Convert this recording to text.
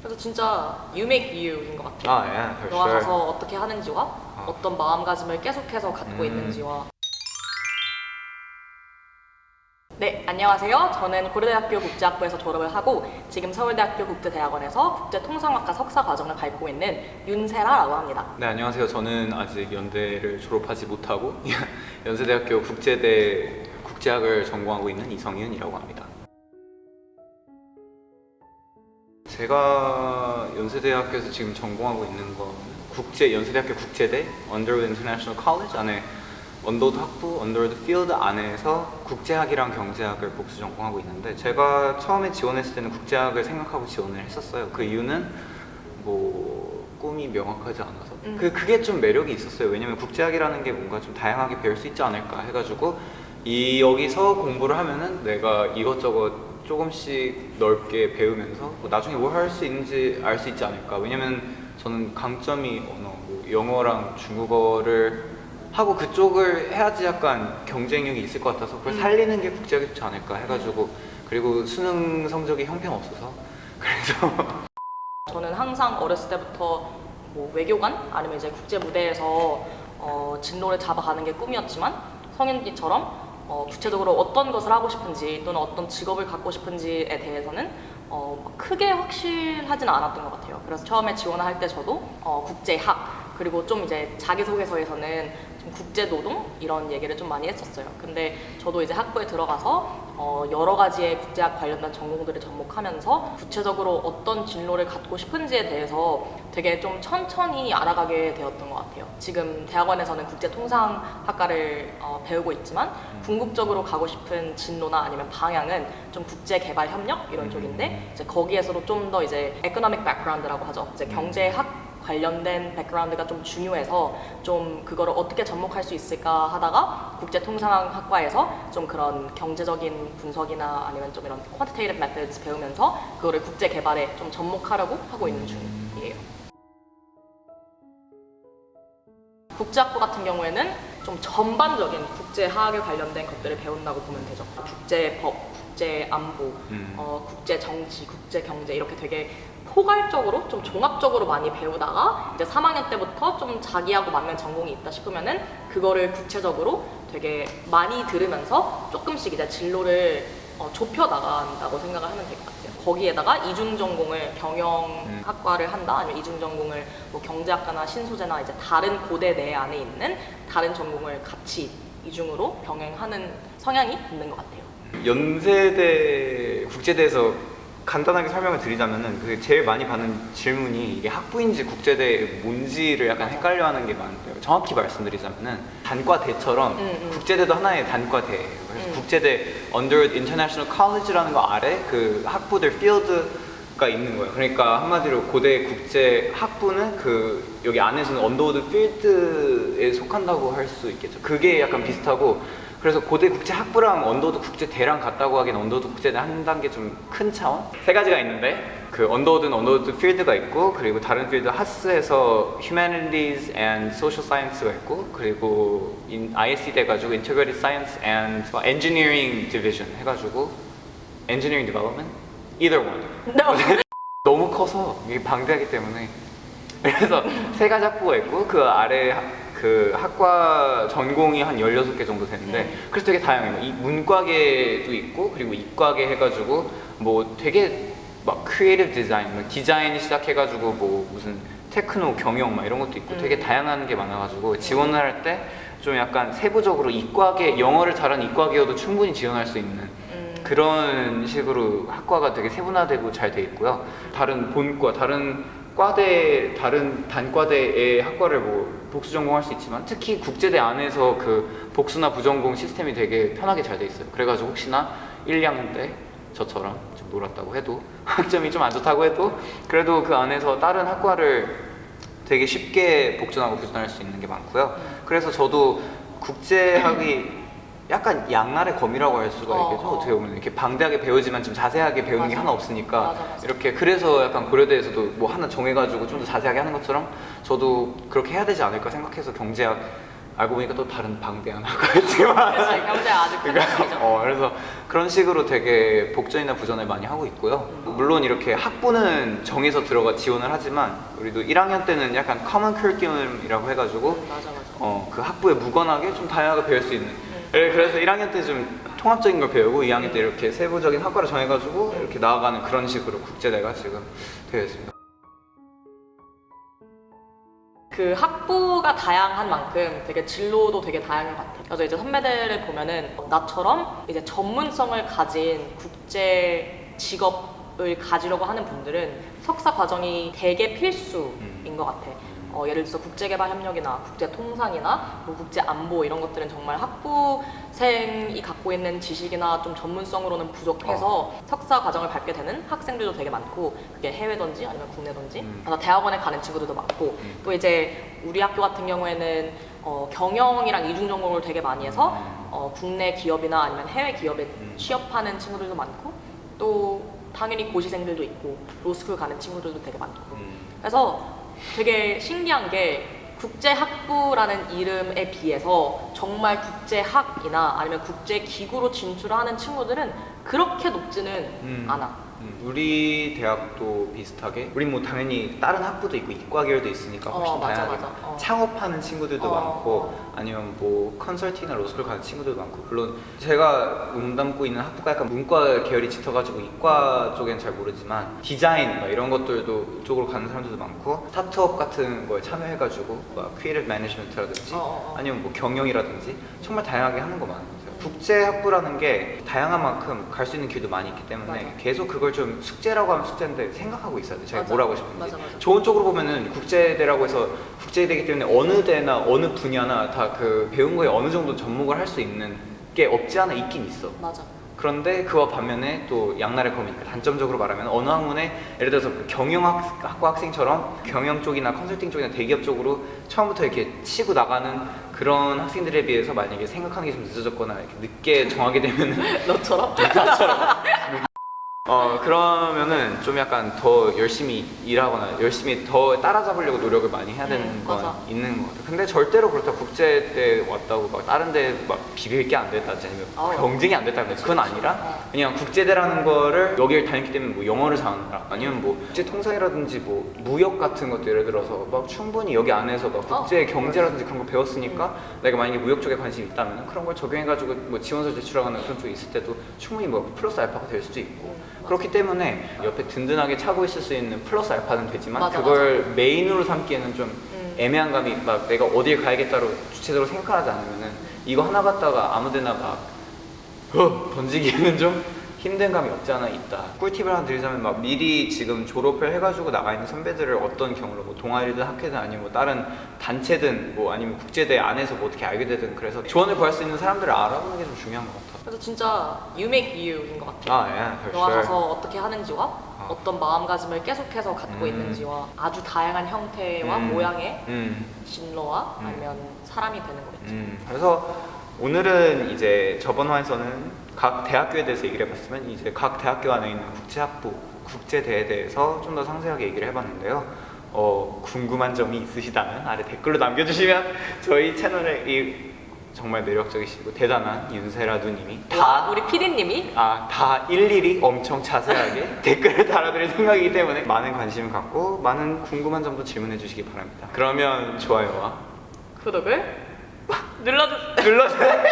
그래서 진짜 you make you인 것 같아요. 아, yeah, for 너가 sure. 가서 어떻게 하는지와 어떤 마음가짐을 계속해서 갖고 있는지와. 네, 안녕하세요. 저는 고려대학교 국제학부에서 졸업을 하고 지금 서울대학교 국제대학원에서 국제통상학과 석사 과정을 밟고 있는 윤세라라고 합니다. 네, 안녕하세요. 저는 아직 연대를 졸업하지 못하고 연세대학교 국제대 국제학을 전공하고 있는 이성윤이라고 합니다. 제가 연세대학교에서 지금 전공하고 있는 건 연세대학교 국제대 Underwood International College 안에 언더우드 학부, 언더우드 필드 안에서 국제학이랑 경제학을 복수 전공하고 있는데, 제가 처음에 지원했을 때는 국제학을 생각하고 지원을 했었어요. 그 이유는 뭐 꿈이 명확하지 않아서 그게 좀 매력이 있었어요. 왜냐면 국제학이라는 게 뭔가 좀 다양하게 배울 수 있지 않을까 해가지고 여기서 공부를 하면은 내가 이것저것 조금씩 넓게 배우면서 뭐 나중에 뭘 할 수 있는지 알 수 있지 않을까. 왜냐면 저는 강점이 언어, 뭐 영어랑 중국어를 하고 그쪽을 해야지 약간 경쟁력이 있을 것 같아서 그걸 살리는 게 국제학이 좋지 않을까 해가지고, 그리고 수능 성적이 형편없어서 그래서 저는 항상 어렸을 때부터 뭐 외교관 아니면 이제 국제 무대에서 진로를 잡아가는 게 꿈이었지만 성인이처럼 구체적으로 어떤 것을 하고 싶은지 또는 어떤 직업을 갖고 싶은지에 대해서는 크게 확실하지는 않았던 것 같아요. 그래서 처음에 지원을 할 때 저도 국제학 그리고 좀 이제 자기소개서에서는 좀 국제노동 이런 얘기를 좀 많이 했었어요. 근데 저도 이제 학부에 들어가서 여러 가지의 국제학 관련된 전공들을 접목하면서 구체적으로 어떤 진로를 갖고 싶은지에 대해서 되게 좀 천천히 알아가게 되었던 것 같아요. 지금 대학원에서는 국제통상학과를 배우고 있지만 궁극적으로 가고 싶은 진로나 아니면 방향은 좀 국제개발협력 이런 쪽인데, 이제 거기에서도 좀 더 이제 economic background라고 하죠. 이제 경제학 관련된 백그라운드가 좀 중요해서 좀 그거를 어떻게 접목할 수 있을까 하다가 국제통상학과에서 좀 그런 경제적인 분석이나 아니면 좀 이런 quantitative methods 배우면서 그거를 국제 개발에 좀 접목하려고 하고 있는 중이에요. 국제학부 같은 경우에는 좀 전반적인 국제학에 관련된 것들을 배운다고 보면 되죠. 국제법, 국제안보, 국제정치, 국제경제 이렇게 되게 포괄적으로 좀 종합적으로 많이 배우다가 이제 3학년 때부터 좀 자기하고 맞는 전공이 있다 싶으면은 그거를 구체적으로 되게 많이 들으면서 조금씩 이제 진로를 좁혀 나간다고 생각을 하면 될 것 같아요. 거기에다가 이중 전공을 경영학과를 한다 아니면 이중 전공을 뭐 경제학과나 신소재나 이제 다른 고대 내 안에 있는 다른 전공을 같이 이중으로 병행하는 성향이 있는 것 같아요. 연세대 국제대에서 간단하게 설명을 드리자면은 그 제일 많이 받는 질문이 이게 학부인지 국제대 뭔지를 약간 헷갈려하는 게 많은데요. 정확히 말씀드리자면은 단과대처럼 국제대도 하나의 단과대예요. 그래서 국제대 Underwood International College라는 거 아래 그 학부들 필드가 있는 거예요. 그러니까 한마디로 고대 국제 학부는 그 여기 안에서는 언더우드 필드에 속한다고 할 수 있겠죠. 그게 약간 비슷하고, 그래서 고대 국제 학부랑 언더우드 국제대랑 같다고 하기엔 언더우드 국제대 한 단계 좀 큰 차원? 세 가지가 있는데, 그 언더우드는 언더우드 필드가 있고, 그리고 다른 필드 하스에서 Humanities and Social Science가 있고, 그리고 ISC 돼가지고 Integrated Science and Engineering Division 해가지고 Engineering Development? Either one. No. 너무 커서 이게 방대하기 때문에 그래서 세 가지 학부가 있고 그 아래 그 학과 전공이 한 16개 정도 되는데 그래서 되게 다양해요. 이 문과계도 있고 그리고 이과계 해가지고 뭐 되게 막 크리에이티브 디자인, 뭐 디자인 시작해가지고 뭐 무슨 테크노, 경영 막 이런 것도 있고 되게 다양한 게 많아가지고 지원을 할 때 좀 약간 세부적으로 이과계, 영어를 잘하는 이과계여도 충분히 지원할 수 있는 그런 식으로 학과가 되게 세분화되고 잘 돼 있고요. 다른 본과, 다른 과대, 다른 단과대의 학과를 뭐 복수 전공할 수 있지만 특히 국제대 안에서 그 복수나 부전공 시스템이 되게 편하게 잘 돼 있어요. 그래가지고 혹시나 1, 2학년 때 저처럼 좀 놀았다고 해도 학점이 좀 안 좋다고 해도 그래도 그 안에서 다른 학과를 되게 쉽게 복전하고 부전할 수 있는 게 많고요. 그래서 저도 국제학이 약간 양날의 검이라고 할 수가 있겠죠. 어떻게 보면 이렇게 방대하게 배우지만 좀 자세하게 배우는 게 하나 없으니까 이렇게, 그래서 약간 고려대에서도 뭐 하나 정해가지고 좀 더 자세하게 하는 것처럼 저도 그렇게 해야 되지 않을까 생각해서 경제학 알고 보니까 또 다른 방대한 학과였지만 그치, 경제 아주 큰 학교죠. 그래서 그런 식으로 되게 복전이나 부전을 많이 하고 있고요. 물론 이렇게 학부는 정해서 들어가 지원을 하지만 우리도 1학년 때는 약간 커먼 커리큘럼이라고 해가지고 맞아 맞아. 그 학부에 무관하게 좀 다양하게 배울 수 있는 그래서 1학년 때 좀 통합적인 걸 배우고 2학년 때 이렇게 세부적인 학과를 정해가지고 이렇게 나아가는 그런 식으로 국제대가 지금 되어 있습니다. 그 학부가 다양한 만큼 되게 진로도 되게 다양한 것 같아요. 그래서 이제 선배들을 보면은 나처럼 이제 전문성을 가진 국제 직업을 가지려고 하는 분들은 석사 과정이 되게 필수인 것 같아. 예를 들어서 국제개발협력이나 국제통상이나 뭐 국제안보 이런 것들은 정말 학부생이 갖고 있는 지식이나 좀 전문성으로는 부족해서 석사 과정을 밟게 되는 학생들도 되게 많고 그게 해외든지 아니면 국내든지 그래서 대학원에 가는 친구들도 많고 또 이제 우리 학교 같은 경우에는 경영이랑 이중 전공을 되게 많이 해서 국내 기업이나 아니면 해외 기업에 취업하는 친구들도 많고 또 당연히 고시생들도 있고 로스쿨 가는 친구들도 되게 많고 그래서 되게 신기한 게 국제학부라는 이름에 비해서 정말 국제학이나 아니면 국제기구로 진출하는 친구들은 그렇게 높지는 않아. 우리 대학도 비슷하게 우리 뭐 당연히 다른 학부도 있고 이과 계열도 있으니까 훨씬 맞아, 다양하게 맞아. 창업하는 친구들도 많고 아니면 뭐 컨설팅이나 로스쿨 가는 친구들도 많고 물론 제가 몸담고 있는 학부가 약간 문과 계열이 짙어가지고 이과 쪽엔 잘 모르지만 디자인 막 이런 것들도 이쪽으로 가는 사람들도 많고 스타트업 같은 거에 참여해가지고 막 크리에이티브 매니지먼트라든지 아니면 뭐 경영이라든지 정말 다양하게 하는 거 많은 것 같아요. 국제학부라는 게 다양한 만큼 갈 수 있는 길도 많이 있기 때문에 맞아. 계속 그걸 좀 숙제라고 하면 숙제인데 생각하고 있어야 돼. 자기가 맞아. 뭘 하고 싶은지. 맞아, 맞아. 좋은 쪽으로 보면은 국제대라고 해서 국제대이기 때문에 어느 대나 어느 분야나 다 그 배운 거에 어느 정도 접목을 할 수 있는 게 없지 않아 있긴 있어. 맞아. 그런데 그와 반면에 또 양날의 검이니까 단점적으로 말하면 어느 학문에 예를 들어서 경영학과 학생처럼 경영 쪽이나 컨설팅 쪽이나 대기업 쪽으로 처음부터 이렇게 치고 나가는 그런 학생들에 비해서 만약에 생각하는 게 좀 늦어졌거나 이렇게 늦게 정하게 되면은 너처럼? 그러면은 좀 약간 더 열심히 일하거나 열심히 더 따라잡으려고 노력을 많이 해야 되는 건 맞아. 있는 것 같아요. 근데 절대로 그렇다고 국제대 왔다고 막 다른 데 막 비빌 게 안 됐다든지 아니면 경쟁이 안 됐다든지 그건 아니라 그냥 국제대라는 거를 여기를 다녔기 때문에 뭐 영어를 잘한다 아니면 뭐 국제통상이라든지 뭐 무역 같은 것도 예를 들어서 막 충분히 여기 안에서 막 국제 경제라든지 그런 거 배웠으니까 내가 만약에 무역 쪽에 관심이 있다면 그런 걸 적용해가지고 뭐 지원서 제출하거나 그런 쪽에 있을 때도 충분히 뭐 플러스 알파가 될 수도 있고 그렇기 때문에 옆에 든든하게 차고 있을 수 있는 플러스 알파는 되지만 맞아, 그걸 메인으로 삼기에는 좀 애매한 감이 막 내가 어딜 가야겠다로 주체적으로 생각하지 않으면은 이거 하나 갖다가 아무데나 막 던지기에는 좀 힘든 감이 없지 않아 있다. 꿀팁을 하나 드리자면 막 미리 지금 졸업을 해가지고 나가 있는 선배들을 어떤 경우로 뭐 동아리든 학회든 아니면 뭐 다른 단체든 뭐 아니면 국제대 안에서 뭐 어떻게 알게 되든 그래서 조언을 구할 수 있는 사람들을 알아보는 게 좀 중요한 것 같아. 그래서 진짜 you make you인 것 같아. for 너가 sure. 가서 어떻게 하는지와 어떤 마음가짐을 계속해서 갖고 있는지와 아주 다양한 형태와 모양의 진로와 아니면 사람이 되는 거겠지. 그래서 오늘은 이제 저번 화에서는 각 대학교에 대해서 얘기를 해봤으면 이제 각 대학교 안에 있는 국제학부, 국제대에 대해서 좀 더 상세하게 얘기를 해봤는데요. 궁금한 점이 있으시다면 아래 댓글로 남겨주시면 저희 채널에 이 정말 매력적이시고 대단한 윤세라 누님이 다 우리 PD님이 다 일일이 엄청 자세하게 댓글을 달아드릴 생각이기 때문에 많은 관심을 갖고 많은 궁금한 점도 질문해 주시기 바랍니다. 그러면 좋아요와 구독을 눌러주세요. 눌러주세요.